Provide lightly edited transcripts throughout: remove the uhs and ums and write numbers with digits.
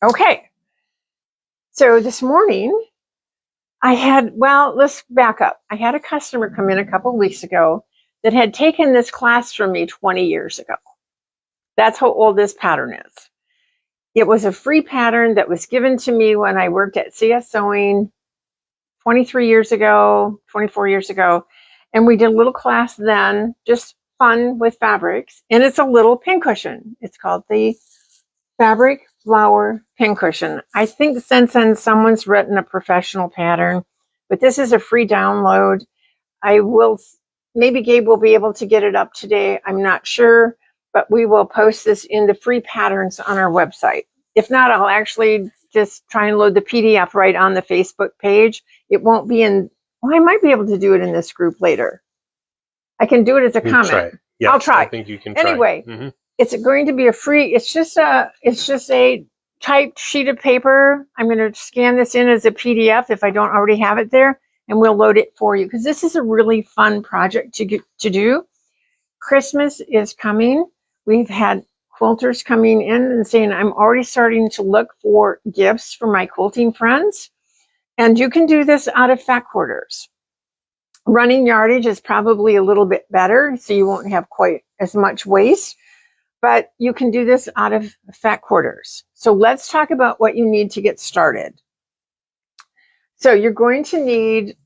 Okay, so this morning let's back up. I had a customer come in a couple of weeks ago that had taken this class from me 20 years ago. That's how old this pattern is. It was a free pattern that was given to me when I worked at CS Sewing 23 years ago, 24 years ago. And we did a little class then, just fun with fabrics. And it's a little pincushion. It's called the Fabric Flower Pincushion. I think since then someone's written a professional pattern, but this is a free download. Maybe Gabe will be able to get it up today. I'm not sure, but we will post this in the free patterns on our website. If not, I'll actually just try and load the PDF right on the Facebook page. It won't be I might be able to do it in this group later. I can do it as a comment. Try. Yes, I'll try. I think you can try. Anyway, it's going to be a free, it's just a typed sheet of paper. I'm going to scan this in as a PDF if I don't already have it there, and we'll load it for you because this is a really fun project to do. Christmas is coming. We've had quilters coming in and saying, I'm already starting to look for gifts for my quilting friends. And you can do this out of fat quarters. Running yardage is probably a little bit better, so you won't have quite as much waste. But you can do this out of fat quarters. So let's talk about what you need to get started. So you're going to need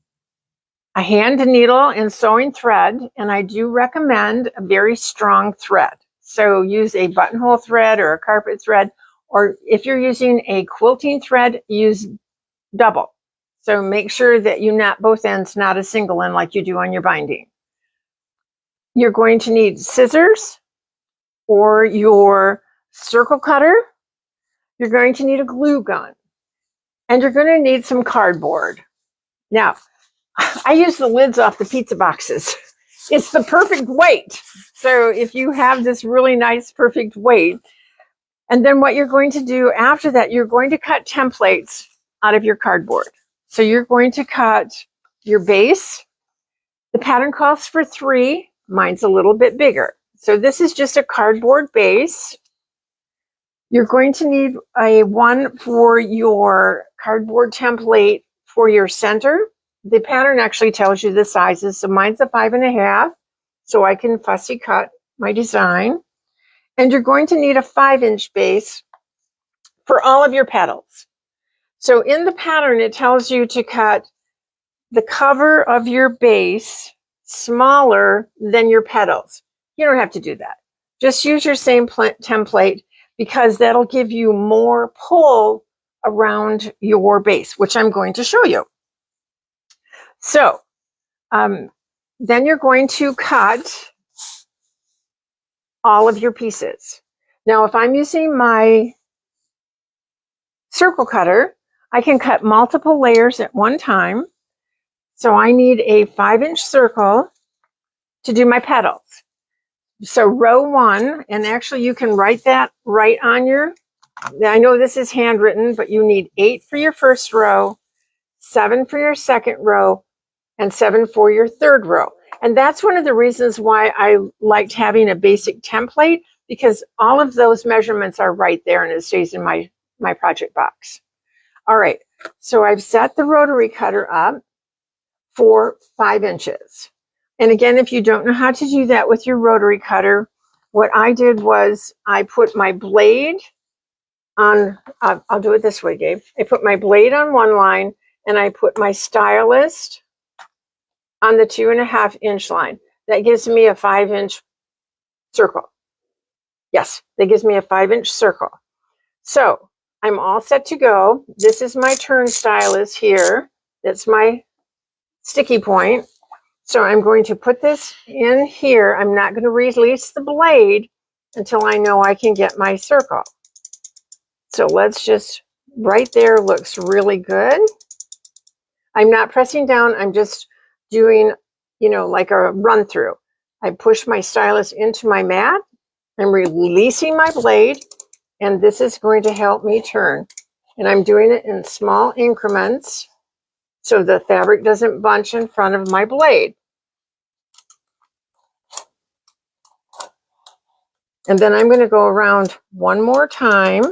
a hand needle and sewing thread, and I do recommend a very strong thread. So use a buttonhole thread or a carpet thread, or if you're using a quilting thread, use double. So make sure that you knot both ends, not a single end like you do on your binding. You're going to need scissors or your circle cutter. You're going to need a glue gun, and you're going to need some cardboard. Now, I use the lids off the pizza boxes. It's the perfect weight. So if you have this really nice, perfect weight, and then what you're going to do after that, you're going to cut templates out of your cardboard. So you're going to cut your base. The pattern calls for 3. Mine's a little bit bigger. So this is just a cardboard base. You're going to need one for your cardboard template for your center. The pattern actually tells you the sizes. So mine's a 5.5, so I can fussy cut my design. And you're going to need a 5-inch base for all of your petals. So in the pattern, it tells you to cut the cover of your base smaller than your petals. You don't have to do that. Just use your same template because that'll give you more pull around your base, which I'm going to show you. So then you're going to cut all of your pieces. Now, if I'm using my circle cutter, I can cut multiple layers at one time. So I need a 5-inch circle to do my petals. So row 1, and actually you can write that right on I know this is handwritten, but you need 8 for your first row, 7 for your second row, and 7 for your third row. And that's one of the reasons why I liked having a basic template, because all of those measurements are right there and it stays in my project box. All right, so I've set the rotary cutter up for 5 inches. And again, if you don't know how to do that with your rotary cutter, what I did was I put my blade on, I'll do it this way, Gabe. I put my blade on one line and I put my stylus on the 2.5-inch line. That gives me a 5-inch circle. Yes, that gives me a 5-inch circle. So I'm all set to go. This is my turn stylus here. That's my sticky point. So I'm going to put this in here. I'm not going to release the blade until I know I can get my circle. So let's just, right there looks really good. I'm not pressing down. I'm just doing, like a run through. I push my stylus into my mat. I'm releasing my blade, and this is going to help me turn. And I'm doing it in small increments so the fabric doesn't bunch in front of my blade. And then I'm going to go around one more time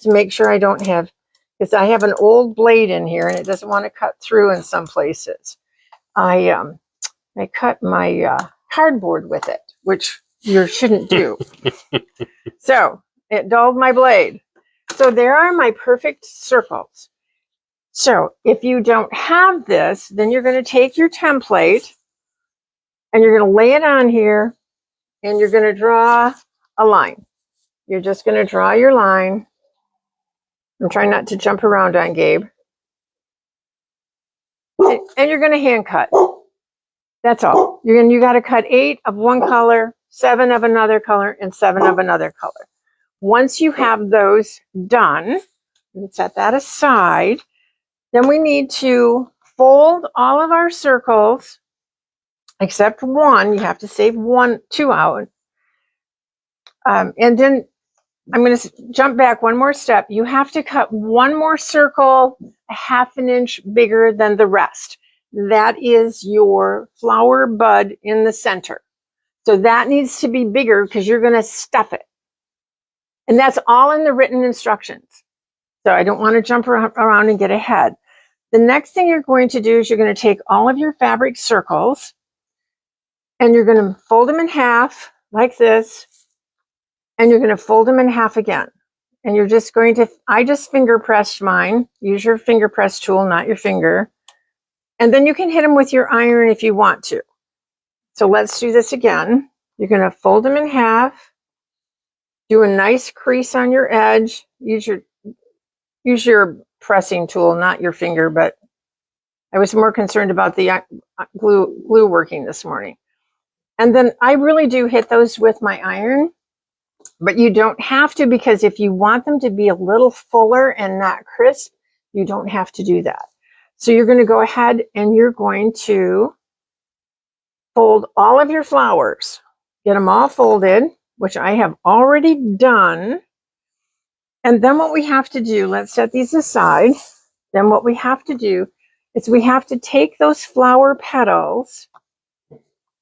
to make sure I don't have, because I have an old blade in here and it doesn't want to cut through in some places. I cut my cardboard with it, which you shouldn't do. So it dulled my blade. So there are my perfect circles. So if you don't have this, then you're going to take your template and you're going to lay it on here and you're going to draw a line. You're just going to draw your line. I'm trying not to jump around on Gabe. And you're going to hand cut. That's all. You got to cut 8 of one color, 7 of another color, and 7 of another color. Once you have those done, set that aside. Then we need to fold all of our circles, except one. You have to save 2 out. And then I'm going to jump back one more step. You have to cut one more circle a 1/2 inch bigger than the rest. That is your flower bud in the center. So that needs to be bigger because you're going to stuff it. And that's all in the written instructions. So I don't want to jump around and get ahead. The next thing you're going to do is you're going to take all of your fabric circles and you're going to fold them in half like this. And you're going to fold them in half again. And you're just going to, I just finger pressed mine. Use your finger press tool, not your finger. And then you can hit them with your iron if you want to. So let's do this again. You're going to fold them in half. Do a nice crease on your edge. Use your pressing tool, not your finger, but I was more concerned about the glue working this morning. And then I really do hit those with my iron. But you don't have to, because if you want them to be a little fuller and not crisp, you don't have to do that. So you're going to go ahead and you're going to fold all of your flowers. Get them all folded, which I have already done. And then what we have to do, let's set these aside. Then what we have to do is we have to take those flower petals.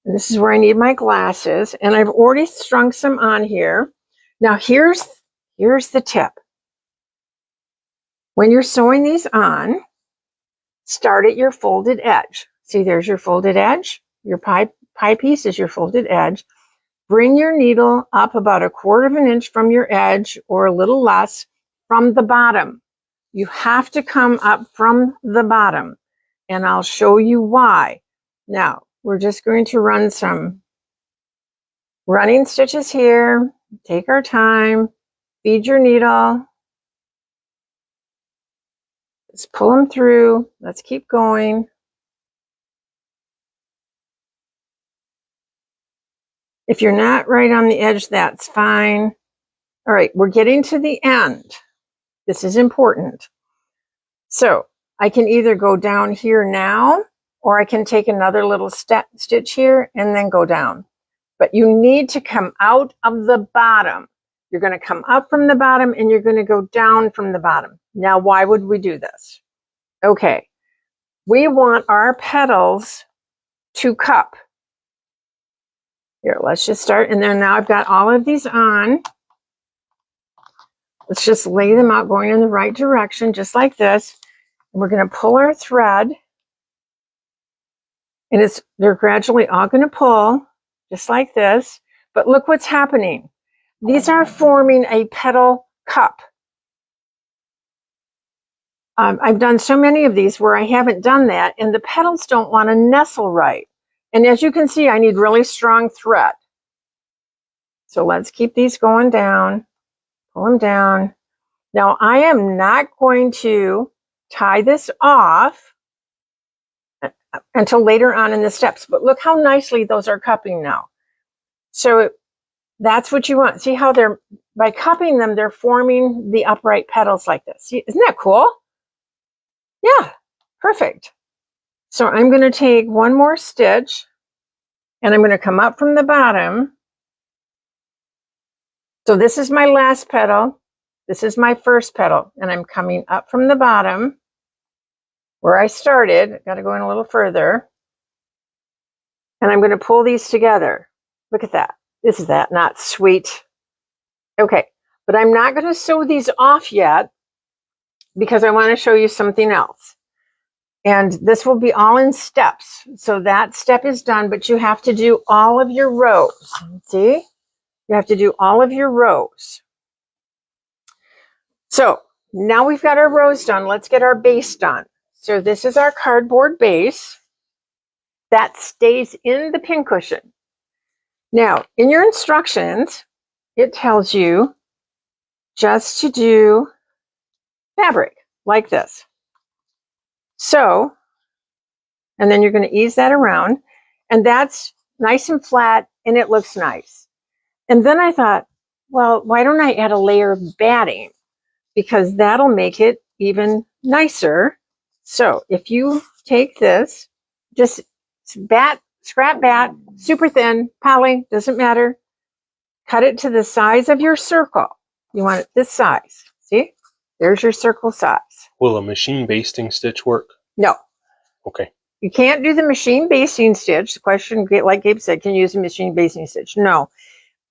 And this is where I need my glasses. And I've already strung some on here. Now here's the tip. When you're sewing these on, start at your folded edge. See, there's your folded edge. Your pie piece is your folded edge. Bring your needle up about 1/4 inch from your edge, or a little less, from the bottom. You have to come up from the bottom, and I'll show you why. Now, we're just going to run some running stitches here. Take our time, feed your needle. Let's pull them through. Let's keep going. If you're not right on the edge, that's fine. All right, we're getting to the end. This is important. So I can either go down here now, or I can take another little stitch here and then go down. But you need to come out of the bottom. You're going to come up from the bottom and you're going to go down from the bottom. Now, why would we do this? Okay, we want our petals to cup. Here, let's just start. And then now I've got all of these on. Let's just lay them out going in the right direction, just like this. And we're going to pull our thread. And they're gradually all going to pull, just like this. But look what's happening. These are forming a petal cup. I've done so many of these where I haven't done that, and the petals don't want to nestle right. And as you can see, I need really strong thread. So let's keep these going down, pull them down. Now I am not going to tie this off until later on in the steps, but look how nicely those are cupping now. So that's what you want. See how by cupping them, they're forming the upright petals like this. See, isn't that cool? Yeah, perfect. So I'm going to take one more stitch and I'm going to come up from the bottom. So this is my last petal. This is my first petal, and I'm coming up from the bottom where I started. I've got to go in a little further. And I'm going to pull these together. Look at that. Isn't that not sweet? Okay, But I'm not going to sew these off yet because I want to show you something else. And this will be all in steps. So that step is done, but you have to do all of your rows. See? You have to do all of your rows. So now we've got our rows done. Let's get our base done. So this is our cardboard base that stays in the pincushion. Now, in your instructions, it tells you just to do fabric like this. So, and then you're going to ease that around, and that's nice and flat, and it looks nice. And then I thought, well, why don't I add a layer of batting? Because that'll make it even nicer. So if you take this, just scrap bat, super thin, poly, doesn't matter. Cut it to the size of your circle. You want it this size. See? There's your circle size. Will a machine basting stitch work? No. Okay. You can't do the machine basting stitch. The question, like Gabe said, can you use a machine basting stitch? No.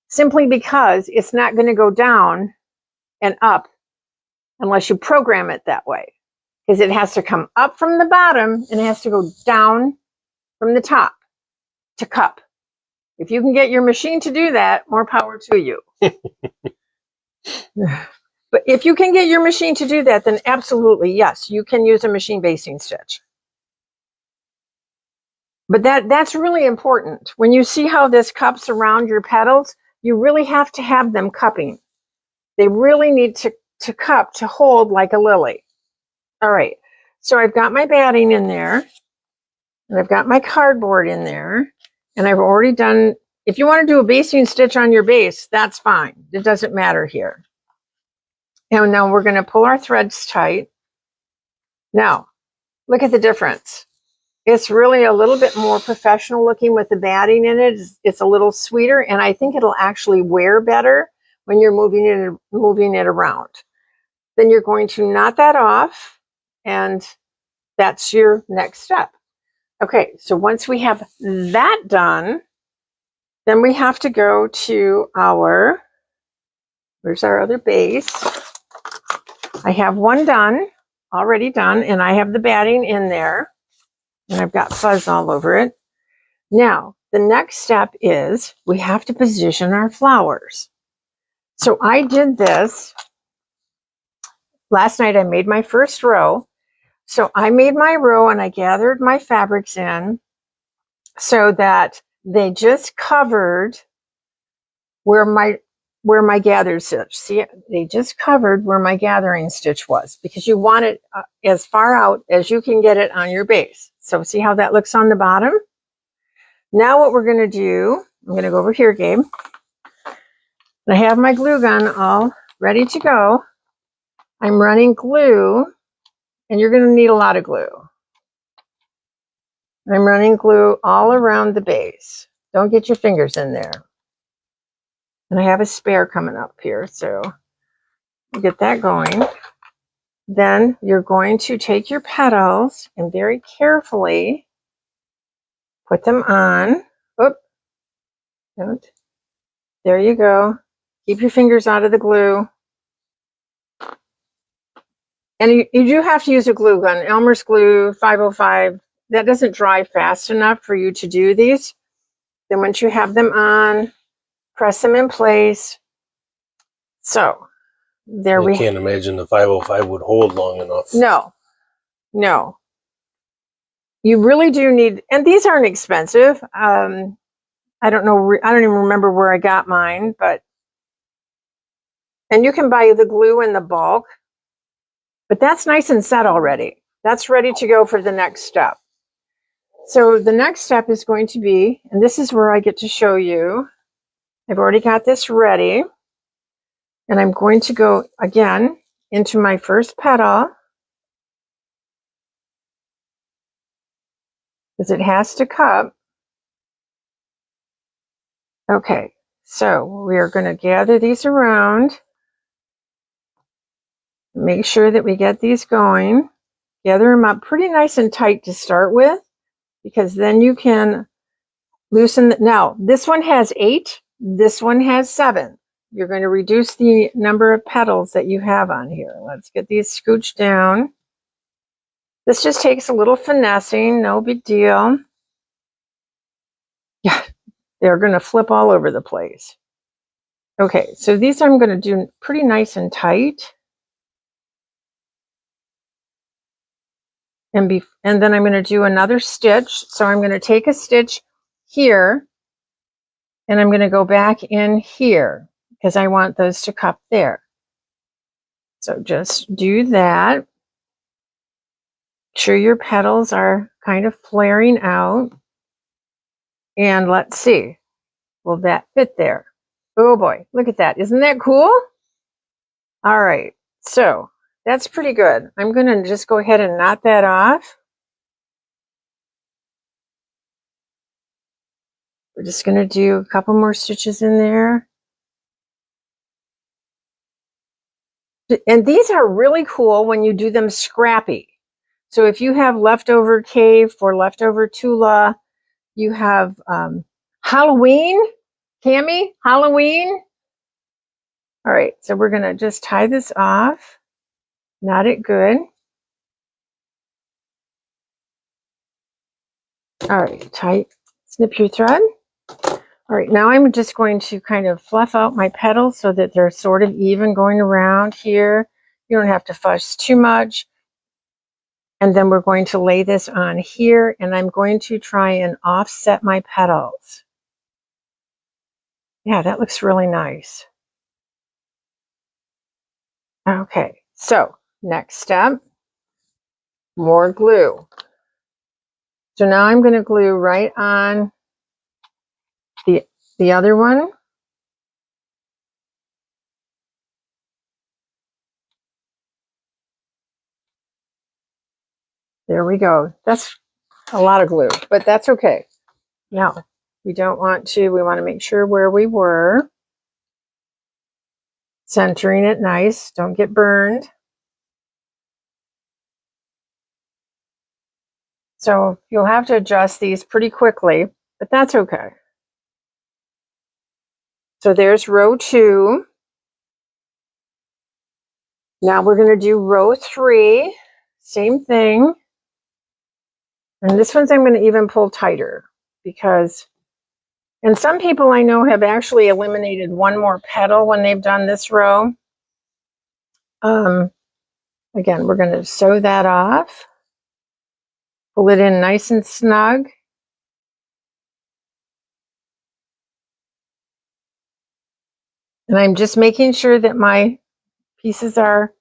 Simply because it's not going to go down and up unless you program it that way. Because it has to come up from the bottom and it has to go down from the top to cup. If you can get your machine to do that, more power to you. But if you can get your machine to do that, then absolutely, yes, you can use a machine basting stitch. But that's really important. When you see how this cups around your petals, you really have to have them cupping. They really need to cup, to hold like a lily. All right, so I've got my batting in there, and I've got my cardboard in there, and I've already done, if you want to do a basting stitch on your base, that's fine. It doesn't matter here. And now we're going to pull our threads tight. Now, look at the difference. It's really a little bit more professional looking with the batting in it. It's a little sweeter, and I think it'll actually wear better when you're moving it around. Then you're going to knot that off, and that's your next step. Okay, so once we have that done, then we have to go to our, where's our other base? I have one done, already done, and I have the batting in there, and I've got fuzz all over it. Now, the next step is we have to position our flowers. So I did this. Last night I made my first row. So I made my row and I gathered my fabrics in so that they just covered where my gathered stitch. See, they just covered where my gathering stitch was, because you want it as far out as you can get it on your base. So see how that looks on the bottom? Now what we're going to do, I'm going to go over here, Gabe. I have my glue gun all ready to go. I'm running glue, and you're going to need a lot of glue. I'm running glue all around the base. Don't get your fingers in there. And I have a spare coming up here, so get that going. Then you're going to take your petals and very carefully put them on. Oop. Don't. There you go. Keep your fingers out of the glue. And you do have to use a glue gun. Elmer's glue 505. That doesn't dry fast enough for you to do these. Then once you have them on, press them in place. So there we. I can't imagine the 505 would hold long enough. No. You really do need, and these aren't expensive. I don't know. I don't even remember where I got mine, but, and you can buy the glue in the bulk, but that's nice and set already. That's ready to go for the next step. So the next step is going to be, and this is where I get to show you, I've already got this ready, and I'm going to go again into my first petal, because it has to cup. Okay, so we are going to gather these around. Make sure that we get these going. Gather them up pretty nice and tight to start with, because then you can loosen. Now, this one has 8. This one has 7. you're going to reduce the number of petals that you have on here. Let's get these scooched down. This just takes a little finessing, no big deal. Yeah, they're going to flip all over the place. Okay, so these I'm going to do pretty nice and tight. And then I'm going to do another stitch. So I'm going to take a stitch here, and I'm going to go back in here because I want those to cup there. So just do that. Make sure your petals are kind of flaring out. And let's see, will that fit there? Oh boy, look at that. Isn't that cool? All right, so that's pretty good. I'm going to just go ahead and knot that off. We're just going to do a couple more stitches in there. And these are really cool when you do them scrappy. So if you have leftover cave or leftover Tula, you have Halloween, Cami, Halloween. All right, so we're going to just tie this off, knot it good. All right, tight, snip your thread. All right, now I'm just going to kind of fluff out my petals so that they're sort of even going around here. You don't have to fuss too much. And then we're going to lay this on here, and I'm going to try and offset my petals. Yeah, that looks really nice. Okay, so next step, more glue. So now I'm going to glue right on the other one. There we go. That's a lot of glue, but that's okay. Now, we don't want to, we want to make sure where we were. Centering it nice, don't get burned. So you'll have to adjust these pretty quickly, but that's okay. So there's row 2. Now we're going to do row 3. Same thing. And this one's I'm going to even pull tighter because, and some people I know have actually eliminated one more petal when they've done this row. Again, we're going to sew that off. Pull it in nice and snug. And I'm just making sure that my pieces are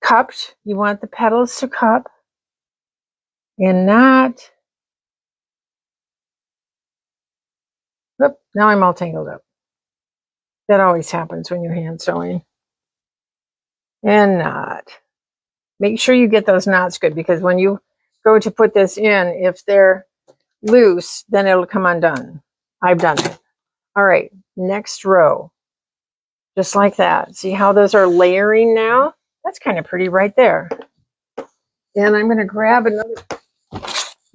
cupped. You want the petals to cup and not. Oop, now I'm all tangled up. That always happens when you're hand sewing. And knot. Make sure you get those knots good because when you go to put this in, if they're loose, then it'll come undone. I've done it. All right, next row. Just like that. See how those are layering now? That's kind of pretty right there. And I'm going to grab another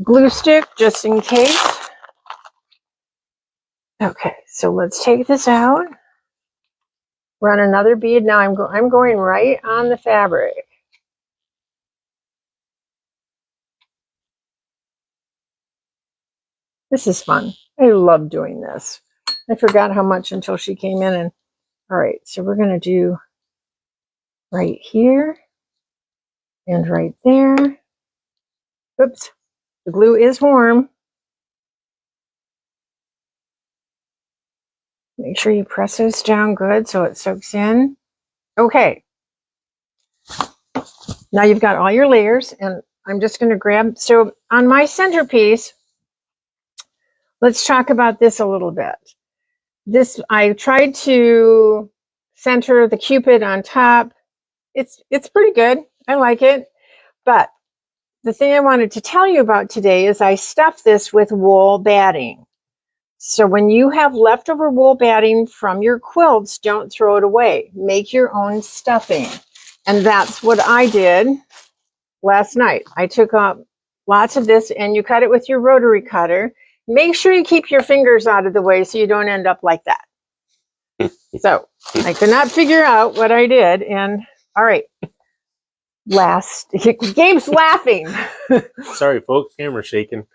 glue stick just in case. Okay, so let's take this out. Run another bead. Now I'm going right on the fabric. This is fun. I love doing this. I forgot how much until she came in. And all right, so we're going to do right here and right there. Oops, the glue is warm. Make sure you press this down good so it soaks in. Okay. Now you've got all your layers, and I'm just going to grab, so on my centerpiece, let's talk about this a little bit. This, I tried to center the Cupid on top. It's pretty good. I like it. But the thing I wanted to tell you about today is I stuffed this with wool batting. So when you have leftover wool batting from your quilts, don't throw it away. Make your own stuffing. And that's what I did last night. I took up lots of this, and you cut it with your rotary cutter. make sure you keep your fingers out of the way so you don't end up like that. So I could not figure out what I did. And all right, Gabe's laughing. Sorry, folks, camera shaking.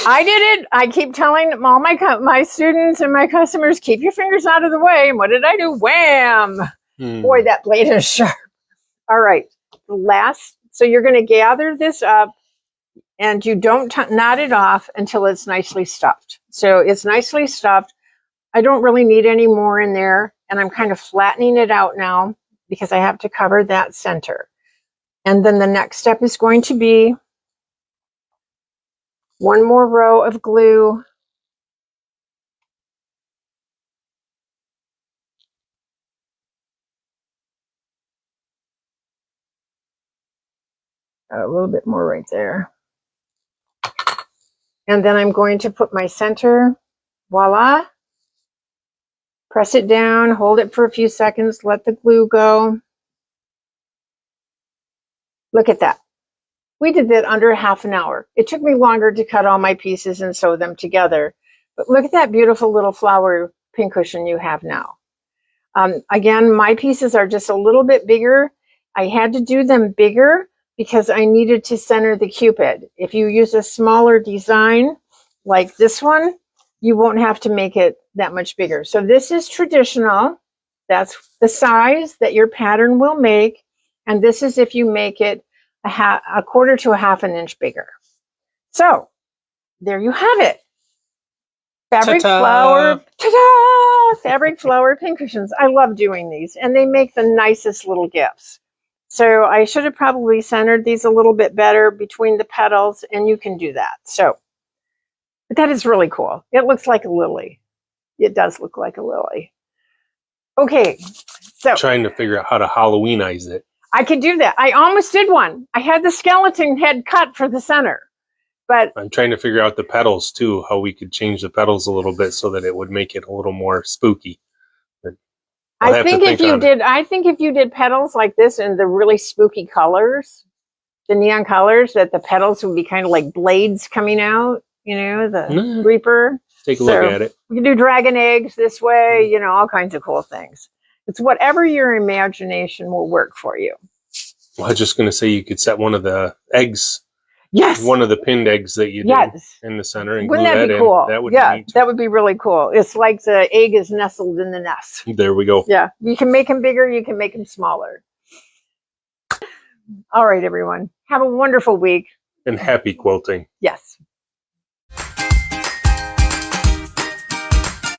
I did it. I keep telling all my students and my customers, keep your fingers out of the way. And what did I do? Wham! Boy, that blade is sharp. All right, so you're going to gather this up, and you don't knot it off until it's nicely stuffed. So it's nicely stuffed. I don't really need any more in there, and I'm kind of flattening it out now because I have to cover that center. And then the next step is going to be one more row of glue. A little bit more right there. And then I'm going to put my center, voila. Press it down, hold it for a few seconds, let the glue go. Look at that. We did that under half an hour. It took me longer to cut all my pieces and sew them together. But look at that beautiful little flower pincushion you have now. Again, my pieces are just a little bit bigger. I had to do them bigger because I needed to center the Cupid. If you use a smaller design like this one, you won't have to make it that much bigger. So this is traditional. That's the size that your pattern will make. And this is if you make it a quarter to a half an inch bigger. So there you have it. Fabric flower, ta-da! Fabric flower pincushions. I love doing these, and they make the nicest little gifts. So I should have probably centered these a little bit better between the petals, and you can do that. So, but that is really cool. It looks like a lily. It does look like a lily. Okay, so Trying to figure out how to Halloweenize it. I could do that. I almost did one. I had the skeleton head cut for the center. But I'm trying to figure out the petals too, how we could change the petals a little bit so that it would make it a little more spooky. But I think if you did petals like this in the really spooky colors, the neon colors, that the petals would be kind of like blades coming out, you know, the Reaper. Take a look at it. We can do dragon eggs this way, you know, all kinds of cool things. It's whatever your imagination will work for you. Well, I was just going to say you could set one of the eggs. Yes. One of the pinned eggs that you do in the center and Wouldn't glue that that be cool? in. That would be neat. That would be really cool. It's like the egg is nestled in the nest. There we go. Yeah. You can make them bigger. You can make them smaller. All right, everyone. Have a wonderful week. And happy quilting. Yes.